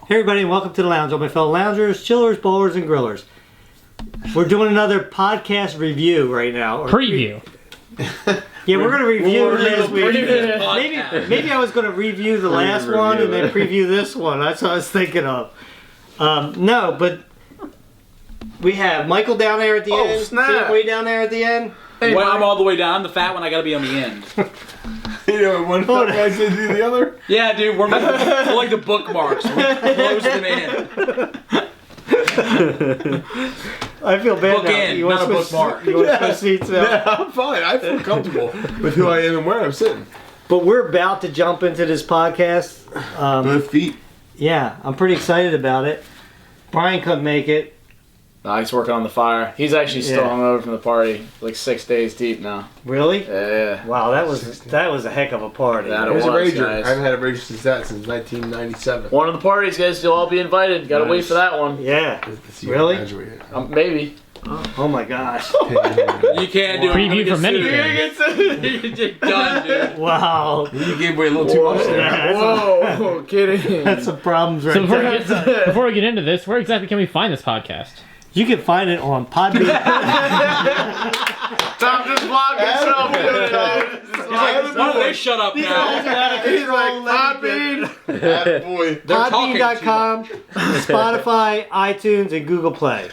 Hey everybody, and welcome to the lounge. All my fellow loungers, chillers, bowlers, and grillers. We're doing another podcast review right now. Preview. Yeah, we're going to review last week. Maybe I was going to review the last one and then preview this one. That's what I was thinking of. No, but we have Michael down there at the end. Snap. Way down there at the end. Hey, well, I'm all the way down. The fat one, I gotta be on the end. You know, one fat guy said do the other? Yeah, dude, we're like the bookmarks. We're close them in. I feel bad Book now. in, You want not a to bookmark. You want to switch seats now? Yeah, I'm fine. I feel comfortable with who I am and where I'm sitting. But we're about to jump into this podcast. Both feet. Yeah, I'm pretty excited about it. Brian couldn't make it. Nah, he's working on the fire. He's actually still hungover from the party, like 6 days deep now. Really? Yeah. Wow, that was a heck of a party. That It was a rager. guys. I haven't had a rager since 1997. One of the parties, guys. You'll all be invited. Gotta wait for that one. Yeah. Let's see Really? what graduated. Maybe. Oh my gosh. You can't do Preview it. for many You're done, dude. Wow. You gave away a little too much there. Yeah, Whoa, kidding. that's some problems right So there. before we get into this, where exactly can we find this podcast? You can find it on Podbean. Tom just blocked himself. Why don't they shut up now? He's like, Podbean. Boy. Podbean.com, Spotify, iTunes, and Google Play.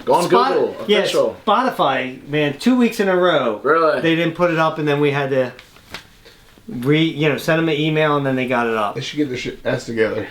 Go on Google. Yes, Official. Spotify, man, 2 weeks in a row. Really? They didn't put it up, and then we had to send them an email, and then they got it up. They should get their shit ass together.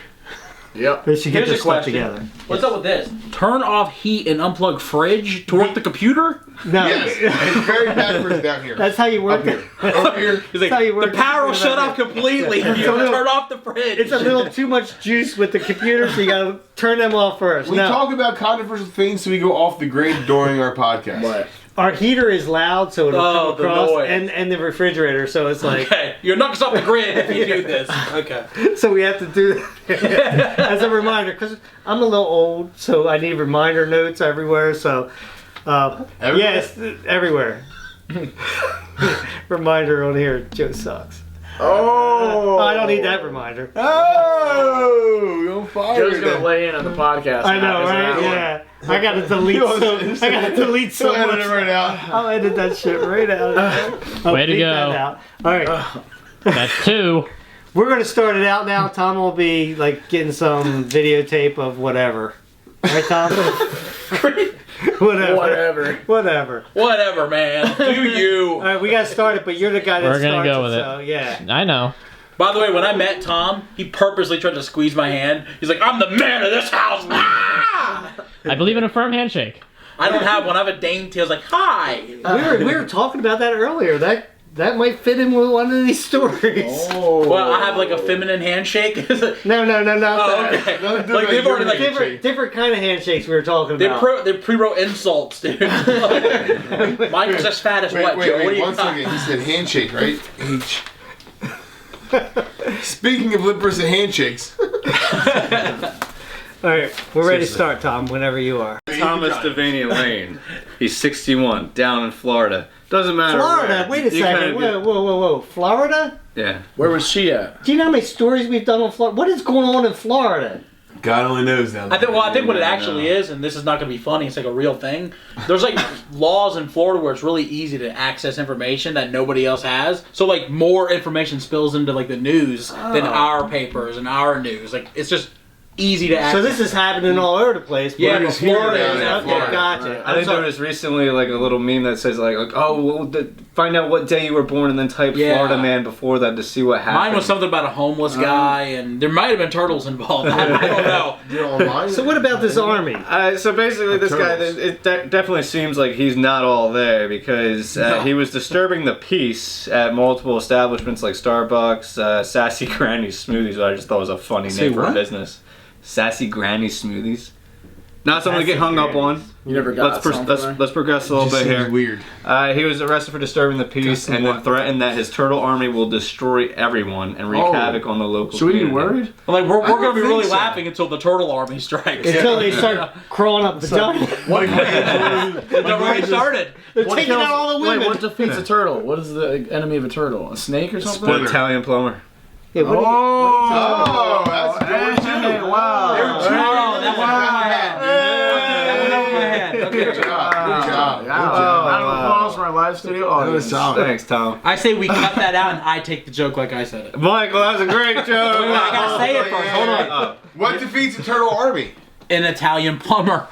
Yep. They should get Here's their a stuff question. together. What's up with this? Turn off heat and unplug fridge to work the computer? No, Yes. It's very backwards down here. that's how you work Up here. Over here. He's like, how you work the power will the shut computer off completely if you a little- turn off the fridge. It's a little too much juice with the computer, so you gotta turn them off first. We No. talk about controversial things so we go off the grid during our podcast. What? Our heater is loud, so it'll Oh, come the across, noise. and the refrigerator, so it's like, Okay, you're knocking us off the grid if you do this. Okay. so we have to do that as a reminder, because I'm a little old, so I need reminder notes everywhere, so, Everywhere? yes, everywhere. Reminder on here, Joe sucks. Oh! I don't need that reminder. Oh! You're on fire. Joe's gonna lay in on the podcast. I now, know, isn't right? that Yeah. I gotta delete so He'll edit much. it right out. I'll edit that shit right out. I'll Way to beat go. that out. All right. That's 2. We're going to start it out now. Tom will be like getting some videotape of whatever. Right, Tom? Whatever. Whatever, man. Do you? All right, we got to start it, but you're the guy that We're gonna starts go with it. So, yeah. I know. By the way, when I met Tom, he purposely tried to squeeze my hand. He's like, I'm the man of this house. Ah! I believe in a firm handshake. I don't have one. I have a dainty. I was like, hi. We were talking about that earlier. That might fit in with one of these stories. Oh. Well, I have like a feminine handshake. No. Oh, okay. Like they've already like Different kind of handshakes we were talking about. they pre-wrote insults, dude. Mine was as fat as what, Joe? What do you one got? second. He said handshake, right? H. Speaking of lippers and handshakes. All right, we're ready to start, Tom, whenever you are. Thomas Devaney Lane. He's 61, down in Florida. Doesn't matter. Florida, where. wait a You second. kinda Whoa. Florida? Yeah. Where was she at? Do you know how many stories we've done on Florida? What is going on in Florida? God only knows now. I think what it actually is, and this is not going to be funny, it's like a real thing. There's like laws in Florida where it's really easy to access information that nobody else has. So like more information spills into like the news than our papers and our news. Like it's just easy to access. So this is happening all over the place. but Yeah, but It's here Florida down is in out Okay, Florida. gotcha. I think there was recently like a little meme that says like oh, well, find out what day you were born and then type Yeah. Florida man before that to see what happened. Mine was something about a homeless guy, and there might have been turtles involved. I don't know. You're online? So what about this army? So basically, this guy, Turtles. it definitely seems like he's not all there because he was disturbing the peace at multiple establishments like Starbucks, Sassy Granny Smoothies, which I just thought was a funny name for a business. Sassy Granny Smoothies. Not something to get hung up on. You never got Let's progress a little bit here. Weird. He was arrested for disturbing the peace and then threatened that his turtle army will destroy everyone and wreak havoc on the local Should we be community. worried? Like we're don't going to be think really so. laughing until the turtle army strikes. Until they start crawling up the vagina. They've already started. They're taking out all the women. Wait, what defeats a turtle? What is the enemy of a turtle? A snake or something? Split Italian plumber. Yeah, what do you- Oh, that's good too. Wow. studio That audience. was solid. Thanks, Tom. I say we cut that out and I take the joke like I said it. Michael, that was a great joke. Wait, I gotta say it first. Hold on. What defeats the turtle army? An Italian plumber.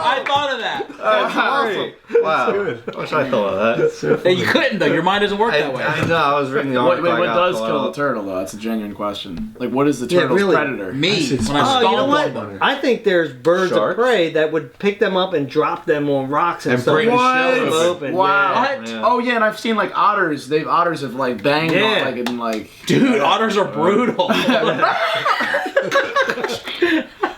I thought of that. That's awesome. Wow. Good. I wish I thought of that. Hey, you couldn't though. Your mind doesn't work that way. I know. I was reading the article. Wait, what I got does pulled kill up. the turtle though? That's a genuine question. Like, what is the turtle's really. predator? Me. When I Oh, you know stomp what? on them. I think there's birds Sharks? of prey that would pick them up and drop them on rocks and, And stuff. break the What? shell Open. Wow. Yeah. What? Yeah. Oh yeah, and I've seen like otters. Otters have like banged Yeah. on like and like. Dude, otters are brutal.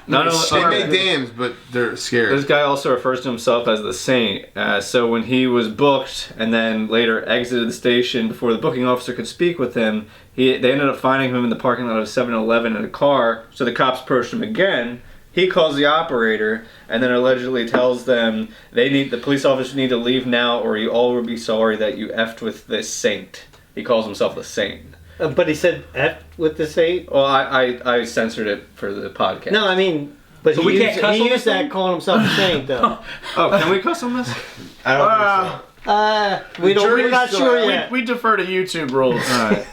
Not They only, make dams, but they're scared. this guy also refers to himself as the Saint. So when he was booked and then later exited the station before the booking officer could speak with him, they ended up finding him in the parking lot of 7-Eleven in a car. So the cops approached him again. He calls the operator and then allegedly tells them the police officers need to leave now or you all will be sorry that you effed with this Saint. He calls himself the Saint. But he said F with the Saint. Well, I censored it for the podcast. No, I mean, but So he we can't used, cuss he on used this that one? calling himself a Saint though. Oh, can we cuss on this? I don't think We're not still sure out. yet. We defer to YouTube rules. Alright.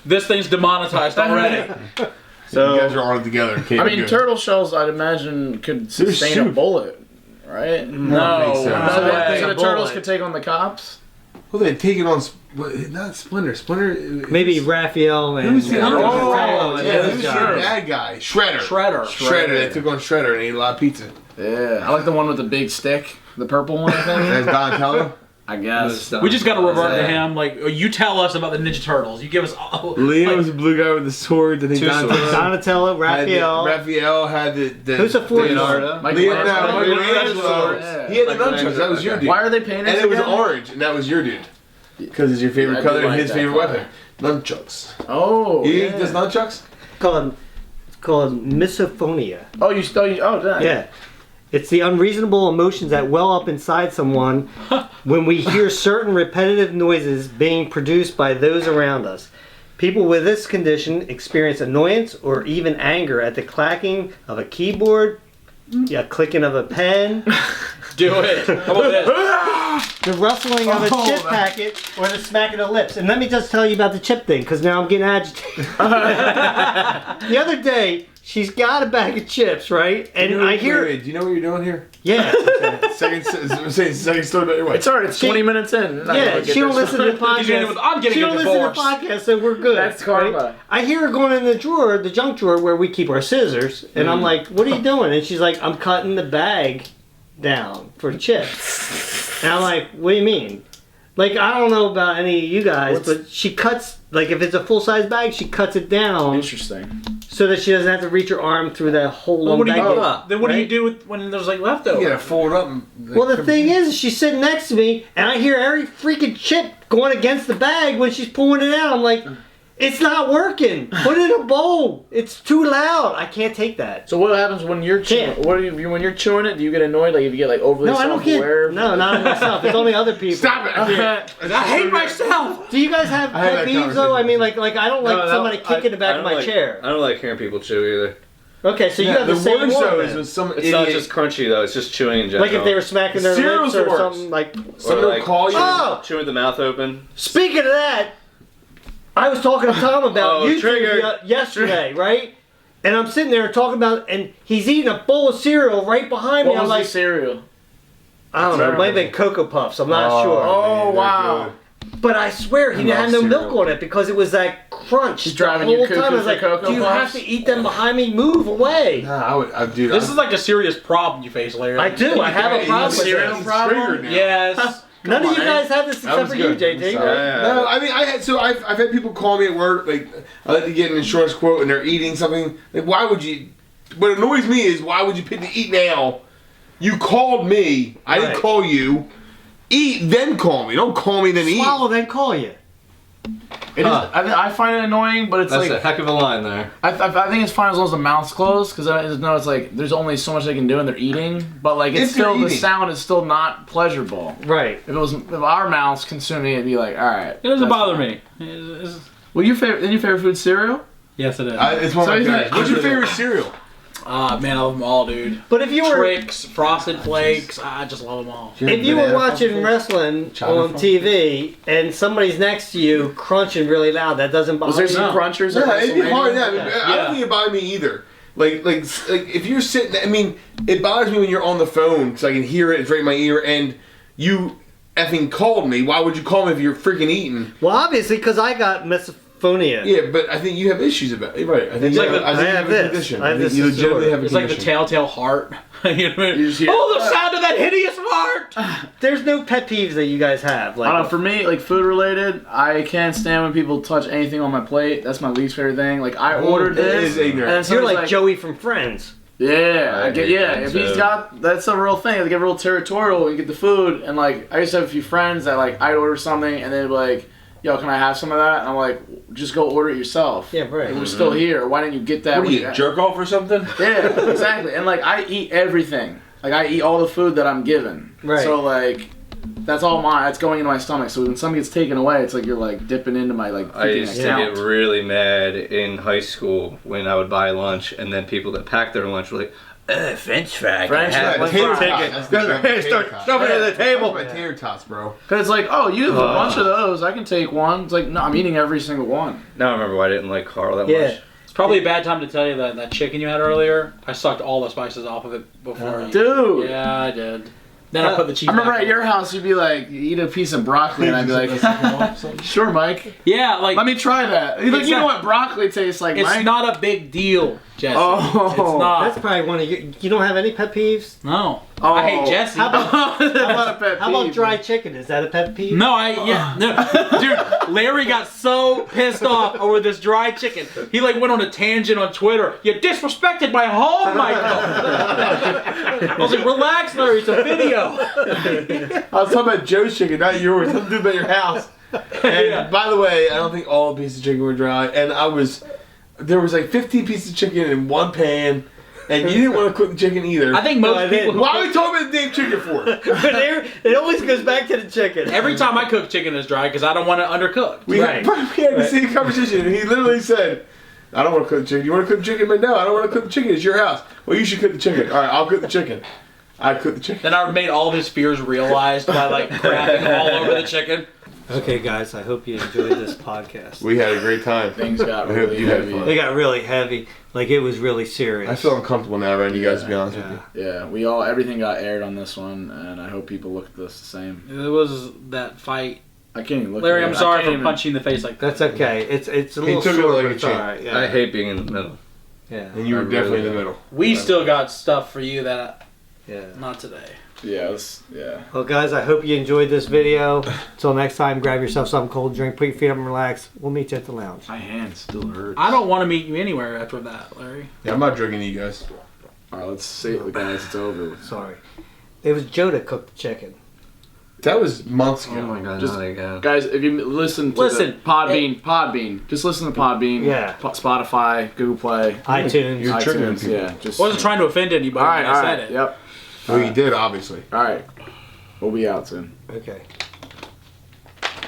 This thing's demonetized already. so. You guys are on it together. Okay, I mean, good. turtle shells, I'd imagine, could sustain a soup. bullet, right? No. think so. no So way. the a turtles bullet. could take on the cops. Well, they take it on. Not Splinter. Splinter. Maybe Raphael and. Who's the other Oh, guy? yeah, Who's those the guys. bad guy? Shredder. Shredder. They took on Shredder and ate a lot of pizza. Yeah, I like the one with the big stick, the purple one. I think. That's Donatello. I guess. We just gotta revert to Yeah. him. Like, you tell us about the Ninja Turtles. You give us all. Leo was the blue guy with the sword. I think Two swords. Donatello, Raphael. Raphael had the Who's the fourth? Leonardo. Michelangelo. He had the nunchucks. That was your dude. Why are they painted? And it was again? orange, and that was your dude. Because it's your favorite Yeah, I do color and like his that favorite color. weapon. Nunchucks. Oh, He yeah. does nunchucks? It's called misophonia. Oh, you still? Oh, that. Yeah. It's the unreasonable emotions that well up inside someone when we hear certain repetitive noises being produced by those around us. People with this condition experience annoyance or even anger at the clacking of a keyboard, clicking of a pen, Do it. How about this? the rustling of a chip packet, or the smacking of lips. And let me just tell you about the chip thing, because now I'm getting agitated. The other day, she's got a bag of chips, right? And I hear... Wait, do you know what you're doing here? Yeah. Second story about your wife. It's alright. It's 20 minutes in. Yeah, she don't listen to the podcast. I'm getting She a don't listen to the divorce. podcast, so we're good. That's karma. right? I hear her going in the drawer, the junk drawer where we keep our scissors, and I'm like, "What are you doing?" And she's like, "I'm cutting the bag down for chips." And I'm like, "What do you mean?" Like, I don't know about any of you guys, but she cuts, like, if it's a full size bag, she cuts it down Interesting. so that she doesn't have to reach her arm through that whole long What do you bag. do? Then what do you Right? do with, when there's like leftovers? You gotta fold it up and... Well, the thing is, she's sitting next to me, and I hear every freaking chip going against the bag when she's pulling it out. I'm like, it's not working. Put it in a bowl. It's too loud. I can't take that. So what happens when you're chewing? Can't. What do you when you're chewing it? Do you get annoyed? Like if you get like overly No, I don't self-aware? get. No, not myself. It's only other people. Stop it! I can't. I hate myself. Do you guys have I had pet that peeves though? I conversation. mean, like I don't like somebody kicking the back of my chair. I don't like hearing people chew either. Okay, so you Yeah, have the the same worst one. though is then. when some It's idiot... not just crunchy though. It's just chewing in general. Like if they were smacking their Cereal's lips or the worst. something like. Somebody will call you... Oh! chewing with the mouth open. Speaking of that, I was talking to Tom about Oh, YouTube triggered. yesterday, right? And I'm sitting there talking about, and he's eating a bowl of cereal right behind me. What I'm was like, the cereal? I don't know, it might have been Cocoa Puffs. I'm not sure. Oh, man, wow. they're But I swear he love had no milk cereal. on it because it was that crunch. He's driving the you whole cuckoo time. I was for like, Cocoa do you have Puffs? to eat them behind me? Move away. Nah, dude... This is like a serious problem you face, Larry. I do. I have a problem with cereal this. problem? Yes. None of you on, guys have this That except was for you, good. JT. I'm sorry. Yeah. No, I mean, I've had people call me at work, like, I like to get an insurance quote and they're eating something. Like, why would you... What annoys me is, why would you pick to eat now? You called me. I didn't Right. call you. Eat, then call me. Don't call me, then eat. Swallow, then call you. It is. I find it annoying, but it's That's a like heck of a line there. I think it's fine as long as the mouth's closed because I just know it's like there's only so much they can do and they're eating, but like it's If they're still the eating. sound is still not pleasurable. Right. If our mouths consuming it, it'd be like, all right. It doesn't that's bother fine. me. It's- Well, your favorite food cereal? Yes, it is. It's one So of my he's favorites. like- What's your favorite cereal? Man, I love them all, dude. But if you were Tricks, Frosted Flakes, I just love them all. if you were watching wrestling on TV and somebody's next to you crunching really loud, that doesn't bother Was there you. some crunchers? Yeah, at it'd be WrestleMania? hard. Yeah, I don't think it bothered me either. Like if you're sitting, I mean, it bothers me when you're on the phone because I can hear it. It's right in my ear, and you effing called me. Why would you call me if you're freaking eating? Well, obviously, because I got misophonia. Yeah, but I think you have issues about it. Right. I think, like I think I have you have a this. condition. I have this you legitimately have a It's like condition. the telltale heart. You know what I mean? You just hear- Oh, the sound of that hideous fart! There's no pet peeves that you guys have. Like, I don't know, for me, like food related, I can't stand when people touch anything on my plate. That's my least favorite thing. Like I ordered It this, is ignorant. and then you're somebody's like Joey from Friends. Yeah, I I get, hate yeah. that If too. he's got, that's a real thing. They get real territorial when you get the food, and like I used to have a few friends that like I'd order something, and they'd be like, "Yo, can I have some of that?" And I'm like, "Just go order it yourself." Yeah, right. We're still here. Why didn't you get that? What are when you, jerk off or something? Yeah, exactly. And like I eat everything. Like I eat all the food that I'm given. Right. So like, that's all mine. That's going into my stomach. So when something gets taken away, it's like you're like dipping into my like I freaking used to account. get really mad in high school when I would buy lunch, and then people that packed their lunch were like, French fry. French fry. Take Tater it. tots. Start shoving it at the table. My tater tots, bro. Cause it's like, oh, you have a bunch of those. I can take one. It's like, no, I'm eating every single one. Now I remember why I didn't like Carl that Yeah. much. It's probably a bad time to tell you that chicken you had earlier, I sucked all the spices off of it before you. Dude. Yeah, I did. Then I put the cheese I remember back at on. your house, you'd be like, you eat a piece of broccoli, and I'd be like, sure, Mike. Yeah, like, Let me try that. He's like, you know what broccoli tastes like, it's Mike? not a big deal, Jesse. Oh. It's not. That's probably one of you don't have any pet peeves? No. Oh. I hate Jesse. How about, That's not a pet how about peeve. dry chicken? Is that a pet peeve? No, dude, Larry got so pissed off over this dry chicken. He like went on a tangent on Twitter. You disrespected my home, Michael. I was like, relax, Larry, it's a video. I was talking about Joe's chicken, not yours. Something to do about your house. And by the way, I don't think all the pieces of chicken were dry. And there was like 15 pieces of chicken in one pan, and you didn't want to cook the chicken either. I think most people. Why are we talking about the damn chicken for? It always goes back to the chicken. Every time I cook chicken is dry because I don't want it undercooked. We Right. had the same conversation, and he literally said, I don't want to cook the chicken. You want to cook the chicken? But no, I don't want to cook the chicken. It's your house. Well, you should cook the chicken. All right, I'll cook the chicken. I cook the chicken. Then I made all of his fears realized by like crapping all over the chicken. Okay, guys, I hope you enjoyed this podcast. We had a great time. Things got I hope really you had heavy. fun. It got really heavy. Like, it was really serious. I feel uncomfortable now around you guys, to be honest with Yeah. you. Yeah, everything got aired on this one, and I hope people look at this the same. It was that fight. I can't even look Larry, at it. I'm I sorry can't for even- punching you in the face like that. That's okay. It's a little took it sore, like but a it's champ. alright. Yeah. I hate being in the middle. Yeah. And you were I definitely really in the middle. We still got stuff for you that Yeah. not today. Yeah, yeah. Well, guys, I hope you enjoyed this video. Until next time, grab yourself something cold, drink, put your feet up and relax. We'll meet you at the lounge. My hand still hurts. I don't want to meet you anywhere after that, Larry. Yeah, I'm not drinking you guys. Alright, let's save it, guys. It's over. Sorry. It was Joe that cooked the chicken. That was months ago. Oh my god, Just- not again. Guys, if you listen to the Podbean, just listen to Podbean. Yeah. Spotify, Google Play, iTunes. You're triggering iTunes. people. Yeah, just. I wasn't trying to offend anybody Alright, when I said alright. it. Yep. Well, you did, obviously. Alright. We'll be out soon. Okay.